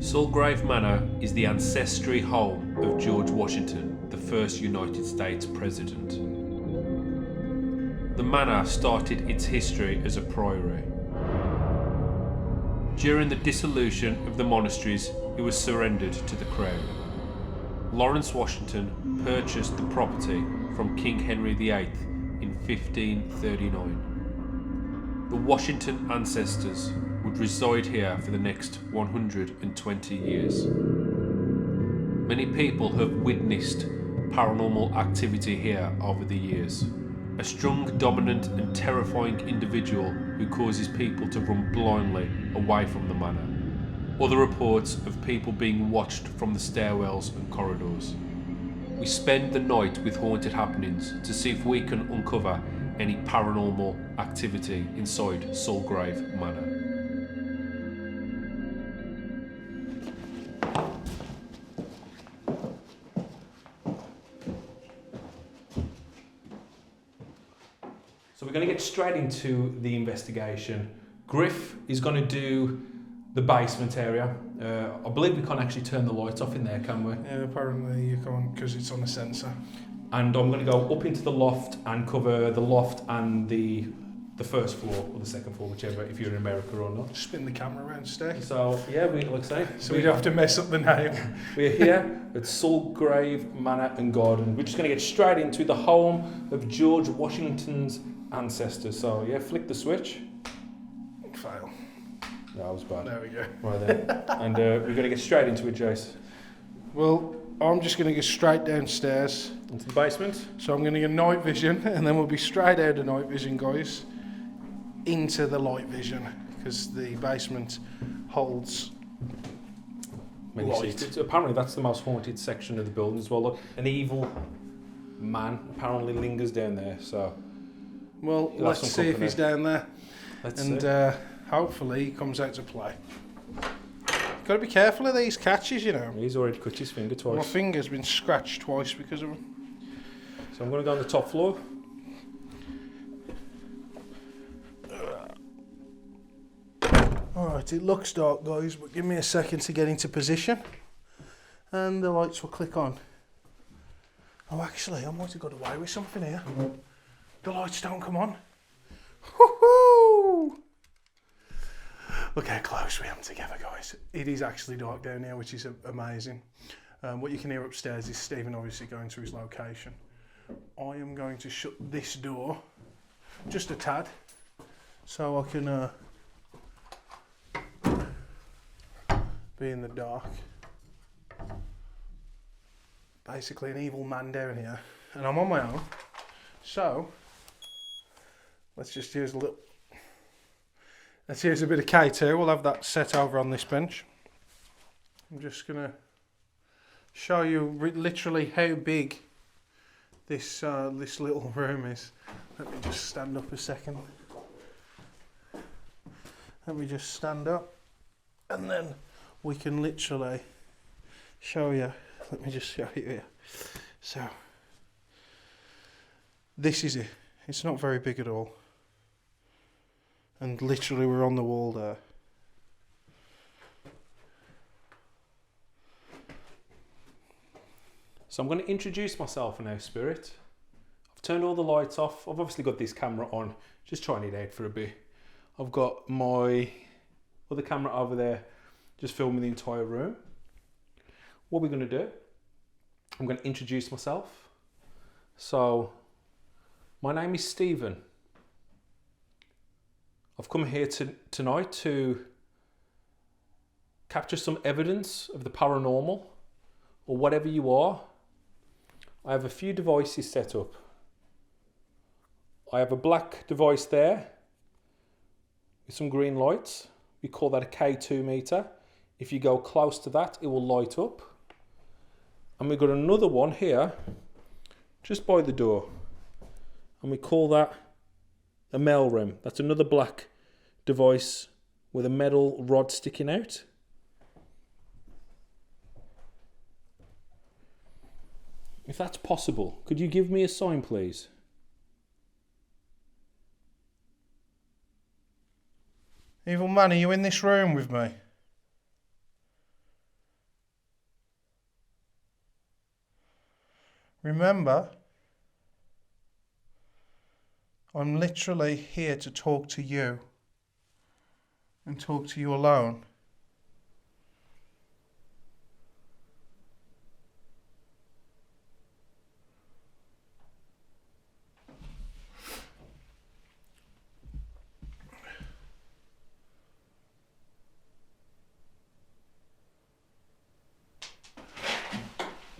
Sulgrave Manor is the ancestry home of George Washington, the first United States President. The manor started its history as a priory. During the dissolution of the monasteries, it was surrendered to the crown. Lawrence Washington purchased the property from King Henry VIII in 1539. The Washington ancestors would reside here for the next 120 years. Many people have witnessed paranormal activity here over the years. A strong, dominant and terrifying individual who causes people to run blindly away from the manor. Other reports of people being watched from the stairwells and corridors. We spend the night with haunted happenings to see if we can uncover any paranormal activity inside Sulgrave Manor. So we're going to get straight into the investigation. Griff is going to do the basement area. I believe we can't actually turn the lights off in there, can we? Yeah, apparently you can't because it's on a sensor. And I'm going to go up into the loft and cover the loft and the first floor or the second floor, whichever, if you're in America or not. Spin the camera around, stay. So yeah, we like I say. So we don't have to mess up the name. We're here at Sulgrave Manor and Garden. We're just going to get straight into the home of George Washington's ancestors. So yeah, flick the switch. Fail. No, that was bad. There we go. Right then. And we're going to get straight into it, Jace. Well, I'm just going to go straight downstairs. Into the basement. So I'm going to get night vision, and then we'll be straight out of night vision, guys, into the light vision, because the basement holds Many light. seats. Apparently that's the most haunted section of the building as well. Look, an evil man apparently lingers down there, so... Well, let's see if he's down there. Let's and see. Hopefully he comes out to play. Got to be careful of these catches, you know. He's already cut his finger twice. My finger's been scratched twice because of them. So I'm going to go on the top floor. Alright, it looks dark, guys, but give me a second to get into position. And the lights will click on. Oh, actually, I might have got away with something here. The lights don't come on. Woohoo! Look how close we am together, guys. It is actually dark down here, which is amazing. What you can hear upstairs is Stephen obviously going to his location. I am going to shut this door just a tad so I can be in the dark. Basically an evil man down here, and I'm on my own. So let's just use a little. Let's use a bit of K2. We'll have that set over on this bench. I'm just gonna show you literally how big this little room is. Let me just stand up a second. Let me just stand up, and then we can literally show you. Let me just show you here. So this is it. It's not very big at all. And literally we're on the wall there. So I'm going to introduce myself now, Spirit. I've turned all the lights off. I've obviously got this camera on, just trying it out for a bit. I've got my other camera over there, just filming the entire room. What we're going to do, I'm going to introduce myself. So, my name is Stephen. I've come here tonight to capture some evidence of the paranormal, or whatever you are. I have a few devices set up. I have a black device there with some green lights. We call that a K2 meter. If you go close to that, it will light up. And we've got another one here, just by the door. And we call that a mail rim. That's another black device with a metal rod sticking out. If that's possible, could you give me a sign, please? Evil man, are you in this room with me? Remember, I'm literally here to talk to you. And talk to you alone.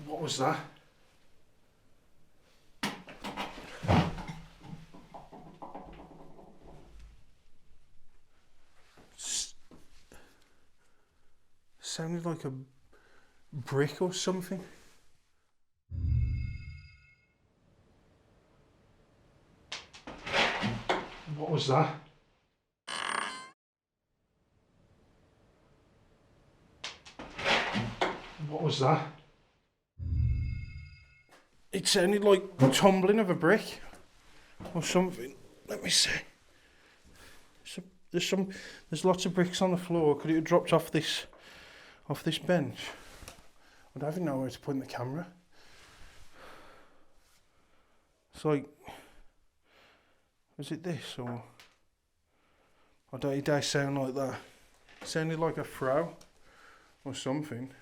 What was that? Sounded like a brick or something. What was that? What was that? It sounded like tumbling of a brick or something. Let me see. There's lots of bricks on the floor. Could it have dropped off this bench? I don't even know where to put the camera. It's like, was it this or? I don't. It does sound like that. It sounded like a throw or something.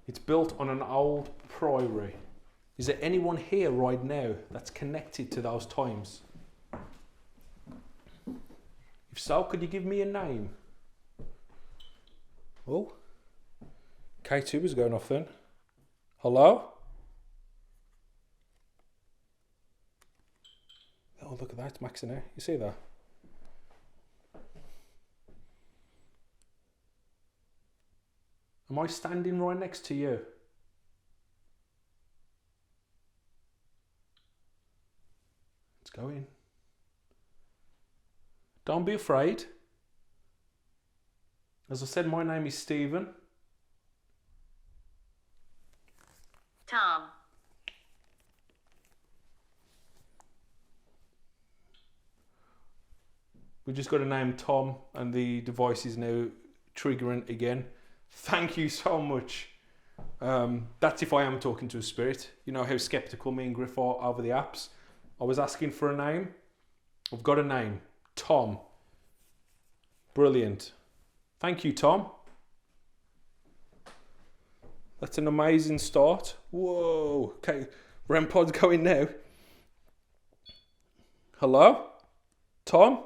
It's built on an old priory. Is there anyone here right now that's connected to those times? If so, could you give me a name? Oh, K2 is going off then. Hello? Oh, look at that, it's maxing out. You see that? Am I standing right next to you? Let's go in. Don't be afraid. As I said, my name is Stephen. Tom. We just got to name Tom and the device is now triggering again. Thank you so much. That's if I am talking to a spirit. You know how skeptical me and Griff are over the apps. I was asking for a name. I've got a name. Tom. Brilliant. Thank you, Tom. That's an amazing start. Whoa. Okay, REM pod's going now. Hello? Tom?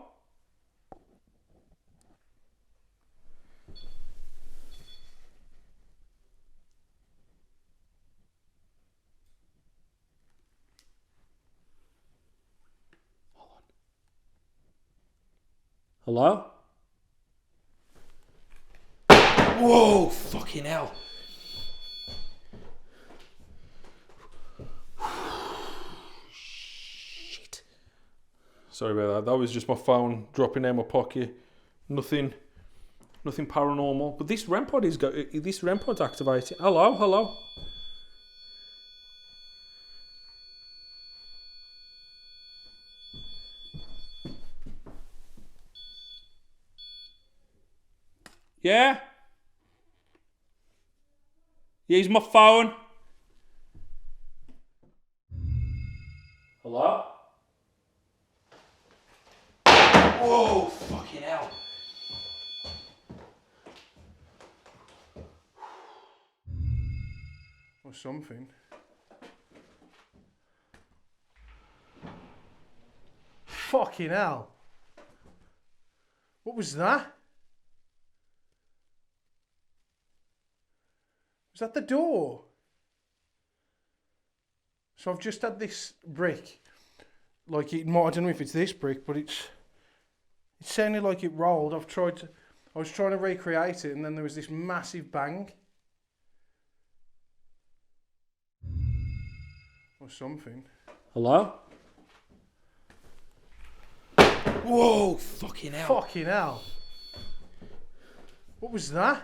Hello? Whoa, fucking hell. Shit. Sorry about that. That was just my phone dropping out of my pocket. Nothing paranormal. But this REM pod this REM pod's activated. Hello? Yeah? Yeah, he's my phone. Hello? Whoa, fucking hell. Or something. Fucking hell. What was that? Was that the door? So I've just had this brick. Like I don't know if it's this brick, but it sounded like it rolled. I was trying to recreate it, and then there was this massive bang. Or something. Hello? Whoa, fucking hell. Fucking hell. What was that?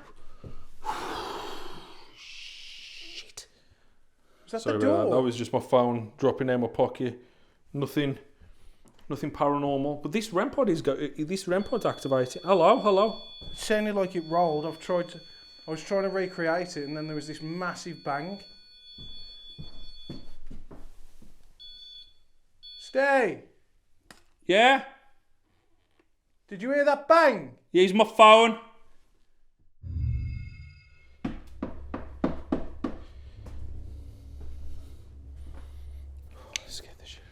Shit. Was that Sorry the door? about that. That was just my phone dropping out of my pocket. Nothing paranormal. But this REM pod's activated. Hello? It sounded like it rolled. I I was trying to recreate it and then there was this massive bang. Stay! Yeah? Did you hear that bang? Use my phone. Scared the shit.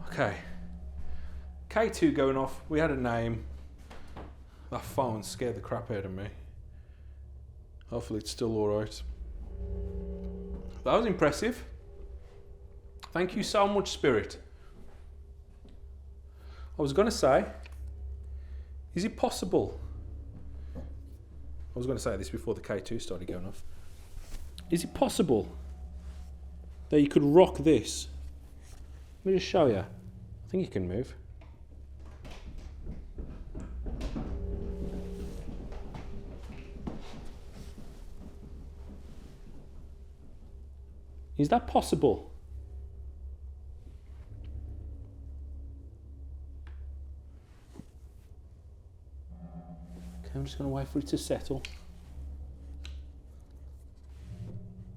Okay. K2 going off. We had a name. That phone scared the crap out of me. Hopefully it's still alright. That was impressive. Thank you so much, Spirit. I was going to say, is it possible? I was going to say this before the K2 started going off. Is it possible that you could rock this? Let me just show you. I think you can move. Is that possible? Okay, I'm just going to wait for it to settle.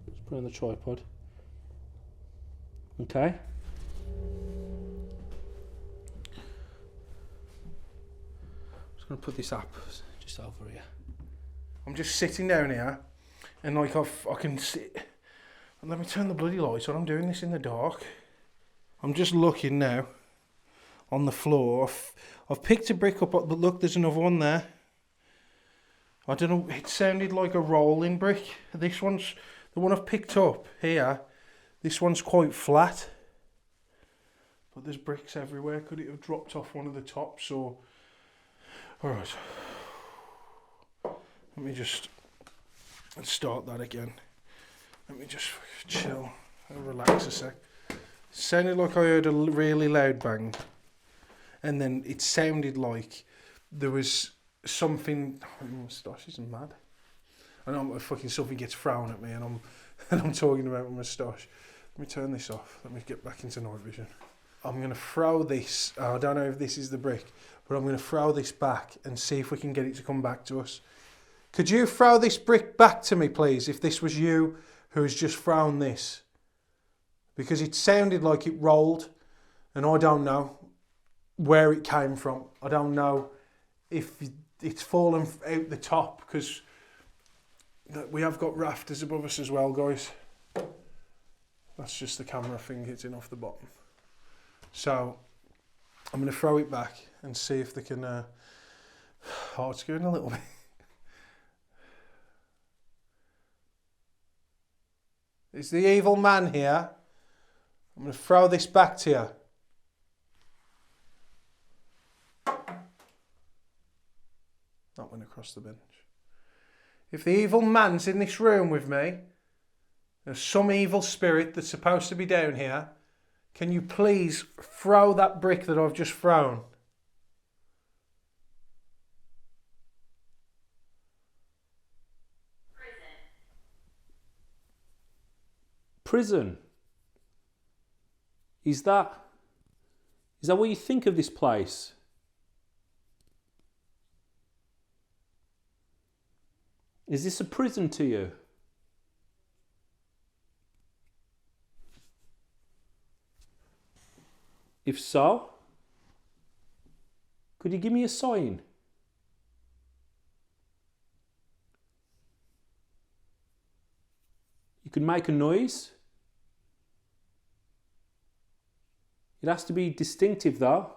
Just put it on the tripod. Okay. Just going to put this up just over here. I'm just sitting down here and like I can sit. Let me turn the bloody lights on. I'm doing this in the dark. I'm just looking now on the floor. I've picked a brick up, but look, there's another one there. I don't know, it sounded like a rolling brick. This one's, the one I've picked up here, this one's quite flat. But there's bricks everywhere. Could it have dropped off one of the tops or... Alright. Let me just start that again. Let me just chill and relax a sec. Sounded like I heard a really loud bang. And then it sounded like there was something... Oh, my moustache is mad. I know fucking something gets frowned at me and I'm talking about my moustache. Let me turn this off. Let me get back into night vision. I'm going to throw this... I don't know if this is the brick, but I'm going to throw this back and see if we can get it to come back to us. Could you throw this brick back to me, please, if this was you who has just thrown this? Because it sounded like it rolled, and I don't know where it came from. I don't know if it's fallen out the top, because we have got rafters above us as well, guys. That's just the camera thing hitting off the bottom. So I'm going to throw it back and see if they can... Oh, it's going a little bit. Is the evil man here? I'm going to throw this back to you. That went across the bench. If the evil man's in this room with me, there's some evil spirit that's supposed to be down here, can you please throw that brick that I've just thrown? Prison. Is that what you think of this place? Is this a prison to you? If so, could you give me a sign? You could make a noise. It has to be distinctive though.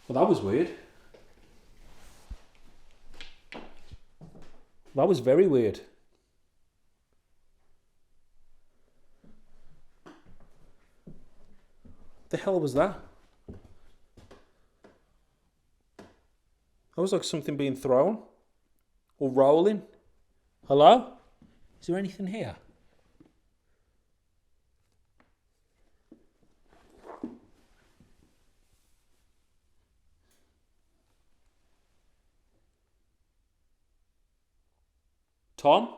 Well, that was weird. That was very weird. The hell was that? That was like something being thrown or rolling. Hello? Is there anything here? Tom?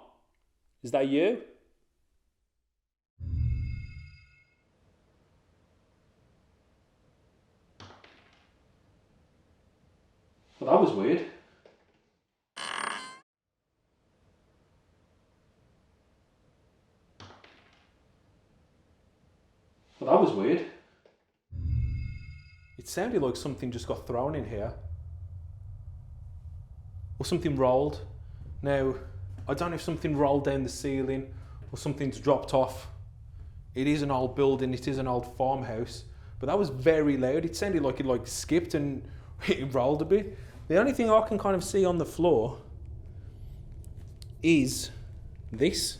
Is that you? Well, that was weird. Well, that was weird. It sounded like something just got thrown in here. Or something rolled. Now, I don't know if something rolled down the ceiling or something's dropped off. It is an old building, it is an old farmhouse, but that was very loud. It sounded like it skipped and it rolled a bit. The only thing I can kind of see on the floor is this.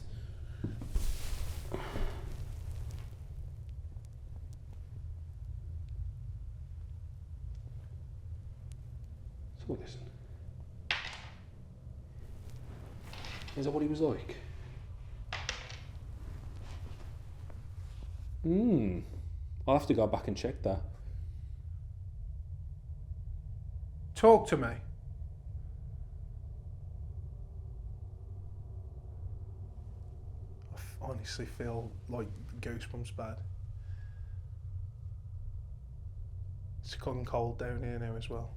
So listen. Is that what he was like? I'll have to go back and check that. Talk to me. I honestly feel like goosebumps bad. It's gone cold down here now as well.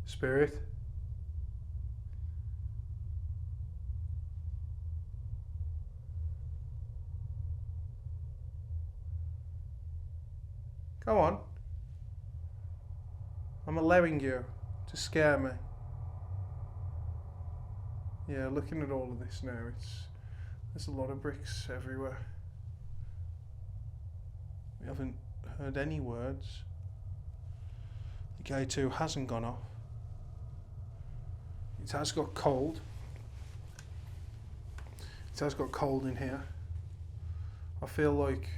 Spirit? Go on. I'm allowing you to scare me. Yeah, looking at all of this now, there's a lot of bricks everywhere. We haven't heard any words. The K2 hasn't gone off. It has got cold. It has got cold in here. I feel like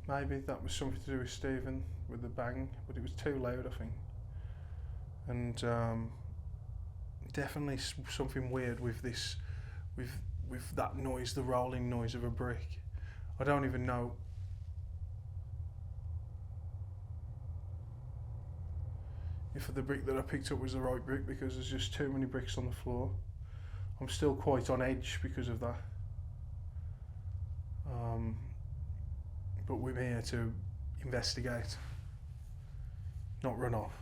maybe that was something to do with Stephen with the bang, but it was too loud, I think. And definitely something weird with this, with that noise, the rolling noise of a brick. I don't even know. If the brick that I picked up was the right brick, because there's just too many bricks on the floor. I'm still quite on edge because of that. But we're here to investigate, not run off.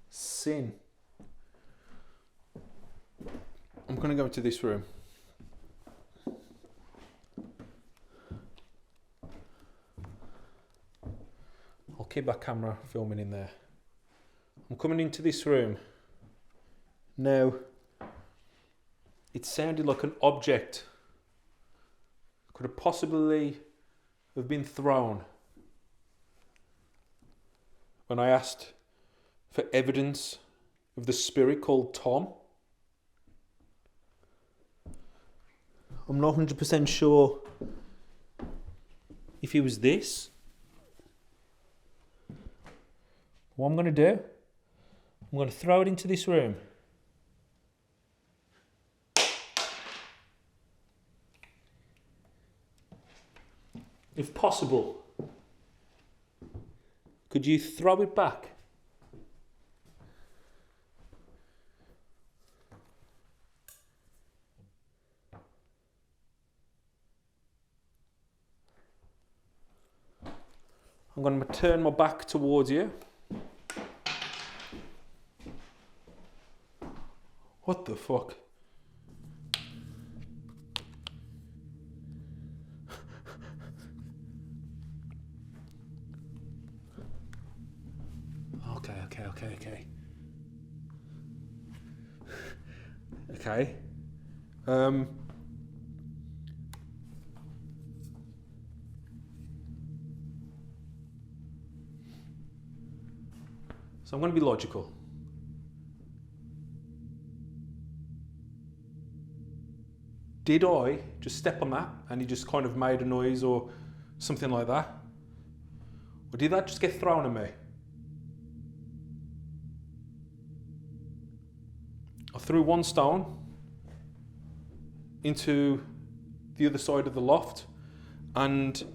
Sin. I'm going to go into this room. I'll keep that camera filming in there. I'm coming into this room. Now, it sounded like an object could have possibly have been thrown. When I asked for evidence of the spirit called Tom, I'm not 100% sure if he was this. What I'm going to do, I'm going to throw it into this room. If possible, could you throw it back? I'm going to turn my back towards you. What the fuck? Okay. Okay. So I'm going to be logical. Did I just step on that and he just kind of made a noise or something like that? Or did that just get thrown at me? I threw one stone into the other side of the loft, and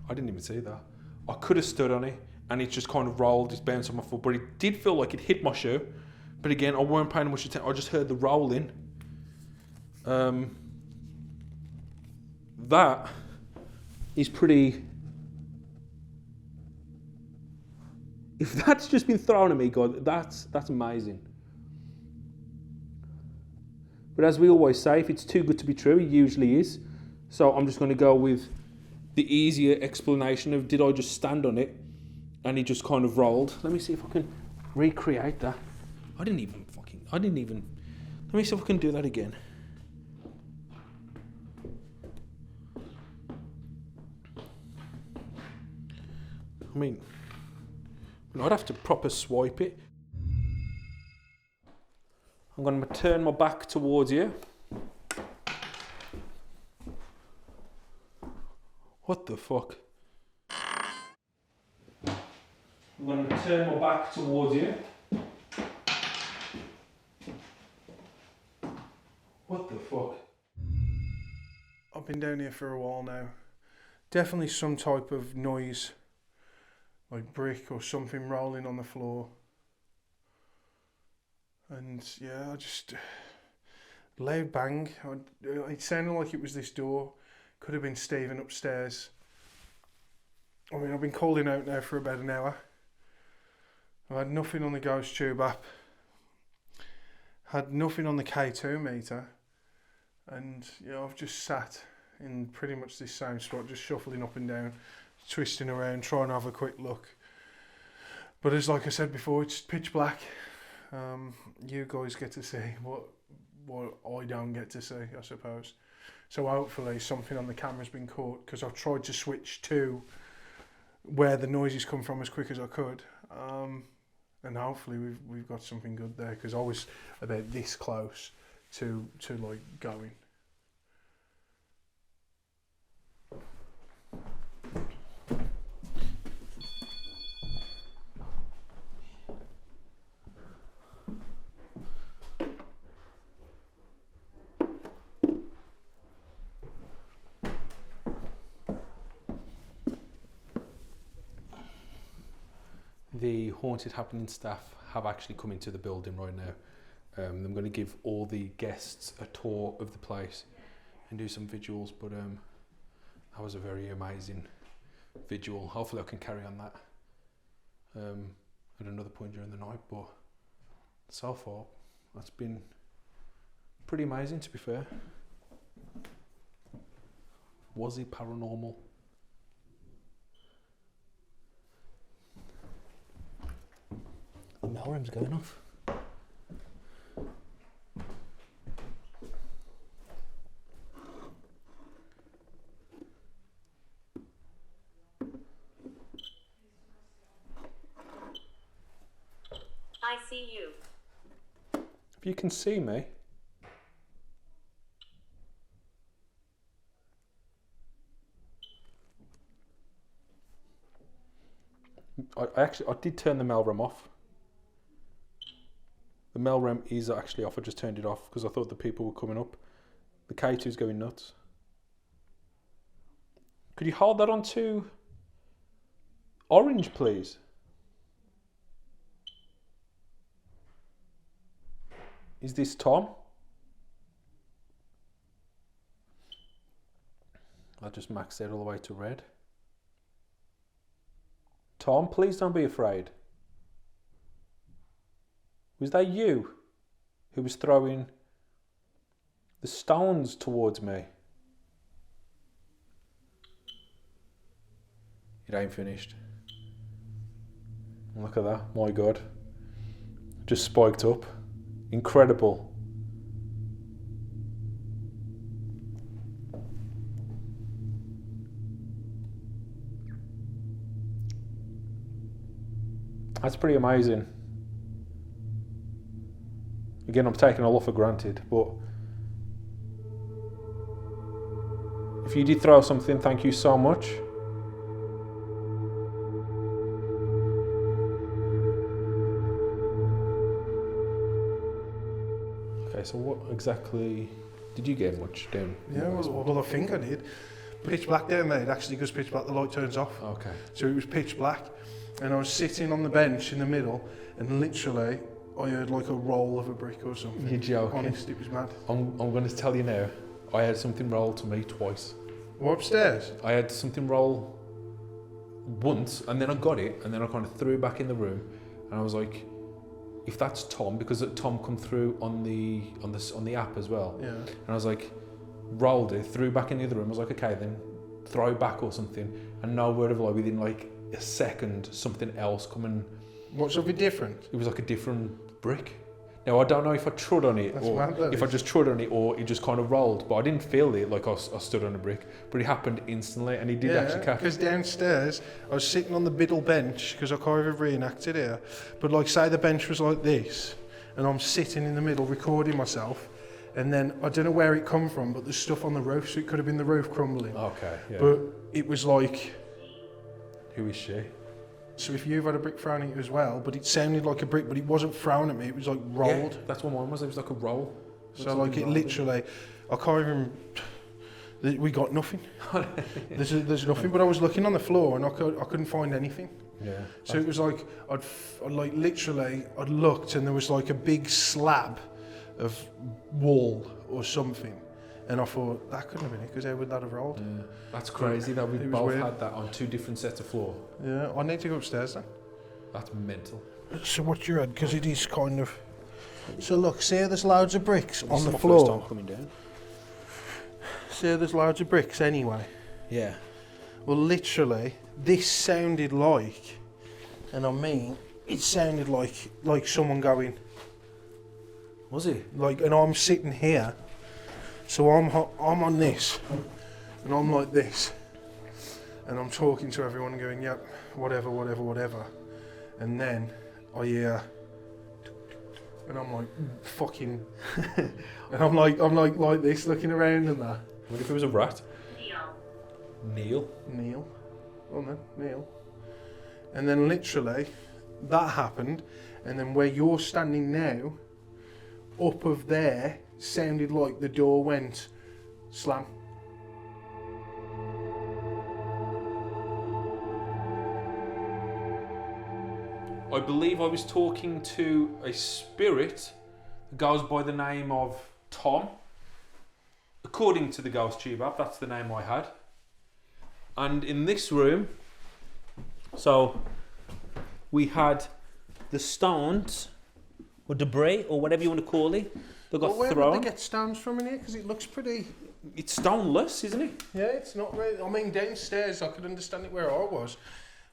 I didn't even see that. I could have stood on it, and it just kind of rolled, just bounced on my foot, but it did feel like it hit my shoe. But again, I weren't paying much attention. I just heard the rolling. That is pretty... If that's just been thrown at me, God, that's amazing. But as we always say, if it's too good to be true, it usually is. So I'm just going to go with the easier explanation of, did I just stand on it and it just kind of rolled? Let me see if I can recreate that. Let me see if I can do that again. I mean, I'd have to proper swipe it. I'm going to turn my back towards you. What the fuck? I'm going to turn my back towards you. What the fuck? I've been down here for a while now. Definitely some type of noise, like brick or something rolling on the floor. And yeah, I just... loud bang. It sounded like it was this door. Could have been Stephen upstairs. I mean, I've been calling out now for about an hour. I've had nothing on the ghost tube app. Had nothing on the K2 meter. And yeah, I've just sat in pretty much this same spot, just shuffling up and down, twisting around, trying to have a quick look. But as like I said before, it's pitch black. You guys get to see what I don't get to see, I suppose. So hopefully something on the camera's been caught, because I've tried to switch to where the noises come from as quick as I could. And hopefully we've got something good there, because I was about this close to like going. The Haunted Happening staff have actually come into the building right now. I'm going to give all the guests a tour of the place and do some visuals, but that was a very amazing visual. Hopefully I can carry on that at another point during the night, but so far that's been pretty amazing, to be fair. Was it paranormal? The mail room's going off. I see you. If you can see me. I did turn the mailroom off. The mailroom is actually off. I just turned it off because I thought the people were coming up. The K2's going nuts. Could you hold that on to orange, please? Is this Tom? I just maxed it all the way to red. Tom, please don't be afraid. Was that you who was throwing the stones towards me? It ain't finished. Look at that, my God. Just spiked up. Incredible. That's pretty amazing. Again, I'm taking a lot for granted, but if you did throw something, thank you so much. Okay, so what exactly Did you get much down? Yeah, well, I think I did. Pitch black down there. It actually goes pitch black. The light turns off. Okay. So it was pitch black, and I was sitting on the bench in the middle, and literally I heard like a roll of a brick or something. You're joking. Honest, it was mad. I'm going to tell you now. I had something roll to me twice. What, upstairs? I had something roll once, and then I got it, and then I kind of threw it back in the room, and I was like, if that's Tom, because Tom come through on the app as well. Yeah. And I was like, rolled it, threw it back in the other room. I was like, okay, then throw it back or something. And no word of a lie, within like a second, something else coming. What's something different? It was like a different brick. Now I don't know if I trod on it That's or mad, that if I is. just trod on it or it just kind of rolled. But I didn't feel it like I stood on a brick. But it happened instantly, and he did actually catch. Because downstairs I was sitting on the middle bench because I can't even reenact it here. But like, say the bench was like this, and I'm sitting in the middle recording myself, and then I don't know where it come from, but there's stuff on the roof, so it could have been the roof crumbling. Okay, yeah. But it was like, Who is she? so if you've had a brick thrown at you as well, but it sounded like a brick, but it wasn't thrown at me, it was like rolled. Yeah, that's what mine was. It was like a roll. So like it literally, I can't even, we got nothing. there's nothing, but I was looking on the floor and I couldn't find anything. Yeah. So it was like, I'd looked and there was like a big slab of wall or something. And I thought, that couldn't have been it, because how would that have rolled? Yeah. That's crazy that we It was both weird. had that on two different sets of floor. Yeah, I need to go upstairs then. That's mental. So what you had, because it is kind of... So look, see how there's loads of bricks on the First floor? time coming down. See how there's loads of bricks anyway? Yeah. Well, literally, this sounded like, and I mean, it sounded like someone going, Was it? like, and I'm sitting here, so I'm on this, and I'm like this, and I'm talking to everyone and going, yep, whatever, and then I hear, and I'm like, fucking, and I'm like this, looking around and that. What if it was a rat? Neil. Neil? Neil. Oh no, Neil. And then literally, that happened, and then where you're standing now, up of there, sounded like the door went slam. I believe I was talking to a spirit that goes by the name of Tom. According to the Ghost Tube app, that's the name I had. And in this room, so we had the stones or debris or whatever you want to call it that got Well, where thrown. would they get stones from in here? Because it looks pretty... It's stoneless, isn't it? Yeah, it's not really... I mean, downstairs I could understand it where I was,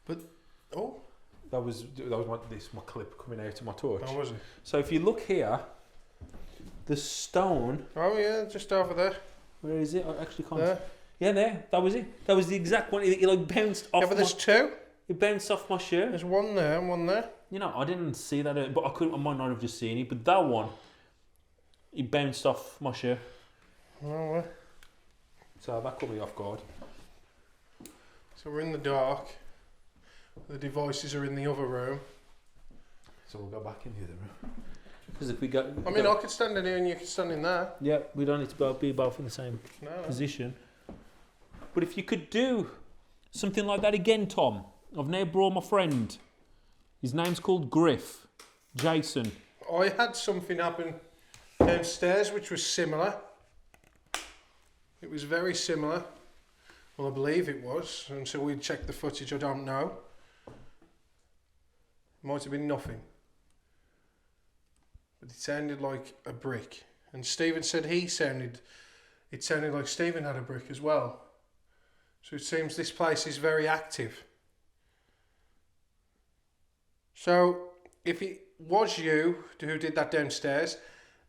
but... Oh, That was my clip coming out of my torch. how was it? So if you look here, the stone. Oh yeah, just over there. Where is it? I actually can't. There. Yeah, there. That was it. That was the exact one. It like bounced off. Yeah, but there's two. It bounced off my shirt. There's one there and one there. You know, I didn't see that, but I couldn't. I might not have just seen it. But that one, it bounced off my shirt. Oh, well. So that caught me off guard. So we're in the dark. The devices are in the other room. So we'll go back in the other room. Because if we go, I mean, I could stand in here and you could stand in there. yeah, we don't need to be both in the same No. position. But if you could do something like that again, Tom, I've now brought my friend. His name's called Griff, Jason. I had something happen downstairs which was similar. It was very similar. Well, I believe it was. Until we checked the footage, I don't know. Might have been nothing. But it sounded like a brick. And Stephen said it sounded like Stephen had a brick as well. So it seems this place is very active. So if it was you who did that downstairs,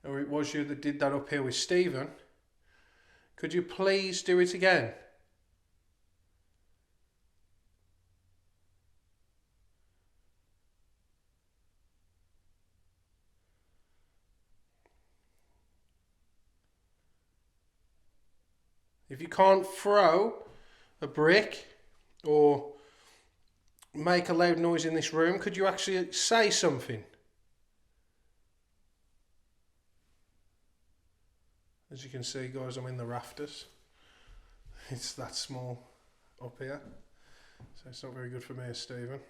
or it was you that did that up here with Stephen, could you please do it again? If you can't throw a brick or make a loud noise in this room, could you actually say something? As you can see, guys, I'm in the rafters. It's that small up here, so it's not very good for me as Stephen.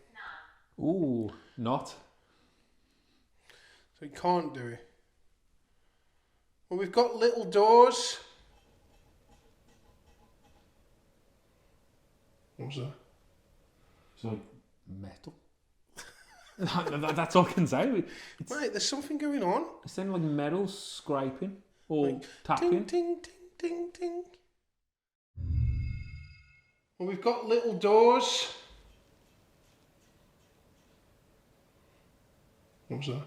Ooh, not. So it can't do it. Well, we've got little doors. What's that? It's like metal. That's all I can say. Mate, there's something going on. It sounded like metal scraping or Like, tapping. ting, ting, ting, ting, ting. Well, we've got little doors. What's that?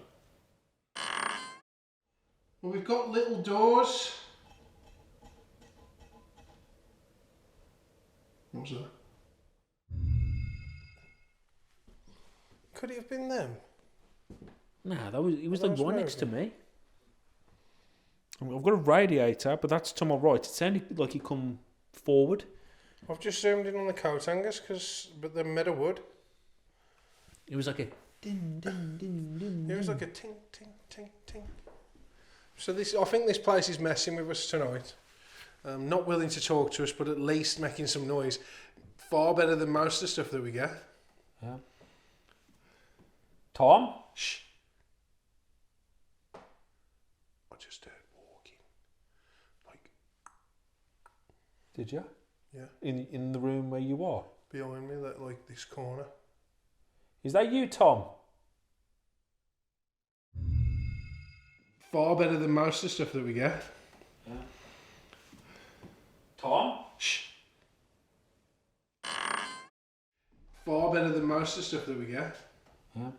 Well, we've got little doors. What's that? Could it have been them? Nah, it was Well, like that was right next to moving. me. I've got a radiator, but that's to my right. It sounded like it come forward. I've just zoomed in on the coat hangers, but they're made of wood. It was like a din din din din. It was like a ting, ting, ting, ting. So I think this place is messing with us tonight. Not willing to talk to us, but at least making some noise. Far better than most of the stuff that we get. Yeah. Tom? Shh. I just heard walking. Like, Did you? yeah, In the room where you are? behind me, like this corner. Is that you, Tom? Far better than most of the stuff that we get. Yeah. Tom? Shh. Far better than most of the stuff that we get. Yeah.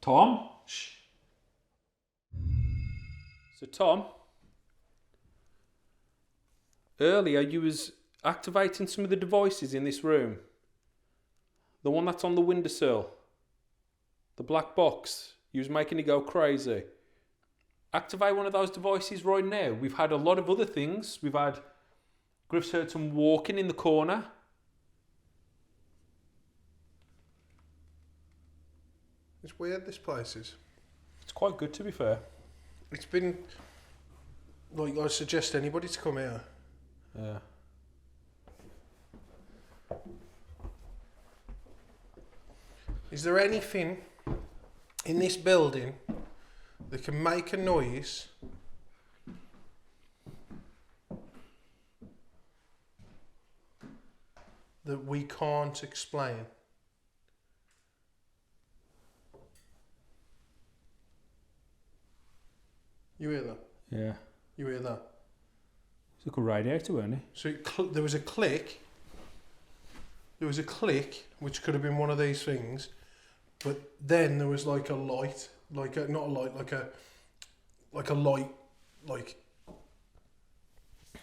Tom? Shh. So Tom, earlier you was activating some of the devices in this room. The one that's on the windowsill. The black box. You was making it go crazy. Activate one of those devices right now. We've had a lot of other things. We've had Griff's heard some walking in the corner. It's weird, this place is. It's quite good, to be fair. It's been, like, I suggest anybody to come here. Yeah. Is there anything in this building that can make a noise that we can't explain? You hear that? Yeah. You hear that? It's like a radiator, wasn't it? So there was a click. There was a click, which could have been one of these things, but then there was like a light, not a light, like a light, like.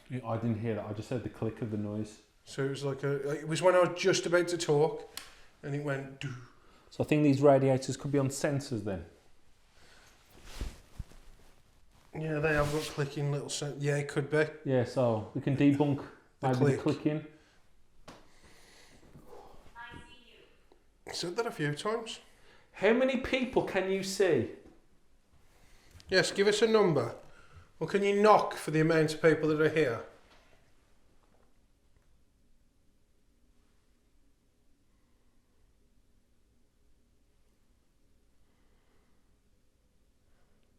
Yeah, I didn't hear that. I just heard the click of the noise. So it was it was when I was just about to talk, and it went. Doo. So I think these radiators could be on sensors then. Yeah, they have got clicking little. Yeah, it could be. Yeah, so we can debunk The maybe click. the clicking. I said that a few times. How many people can you see? Yes, give us a number. Or can you knock for the amount of people that are here?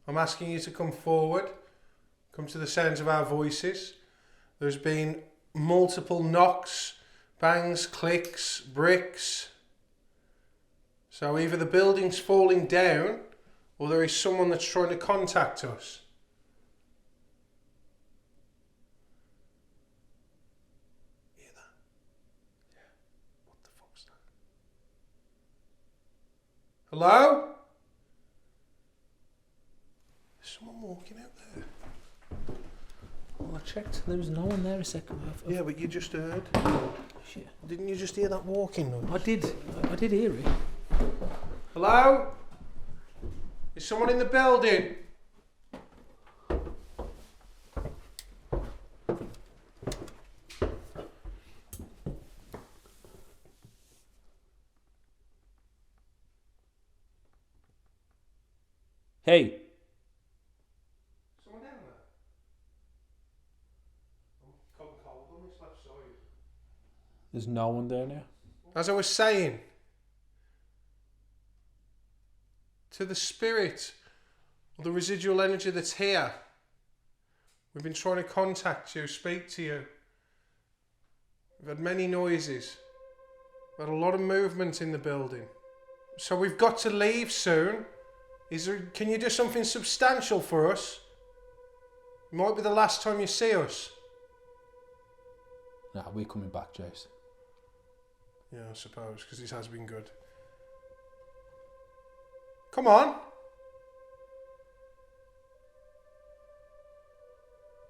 I'm asking you to come forward. Come to the sounds of our voices. There's been multiple knocks, bangs, clicks, bricks. So either the building's falling down or there is someone that's trying to contact us. Hear that? Yeah. What the fuck's that? Hello? There's someone walking out there. Well, I checked. There was no one there a second. Yeah, but you just heard. Shit. Didn't you just hear that walking noise? I did hear it. Hello? Is someone in the building? Hey. Someone down there? There's no one there now. As I was saying, to the spirit or the residual energy that's here, we've been trying to contact you, speak to you. We've had many noises. We've had a lot of movement in the building. So we've got to leave soon. Can you do something substantial for us? It might be the last time you see us. Nah, we're coming back, Jace. Yeah, I suppose, because this has been good. Come on.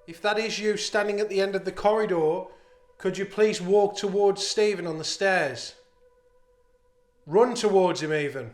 If that is you standing at the end of the corridor, could you please walk towards Stephen on the stairs? Run towards him even.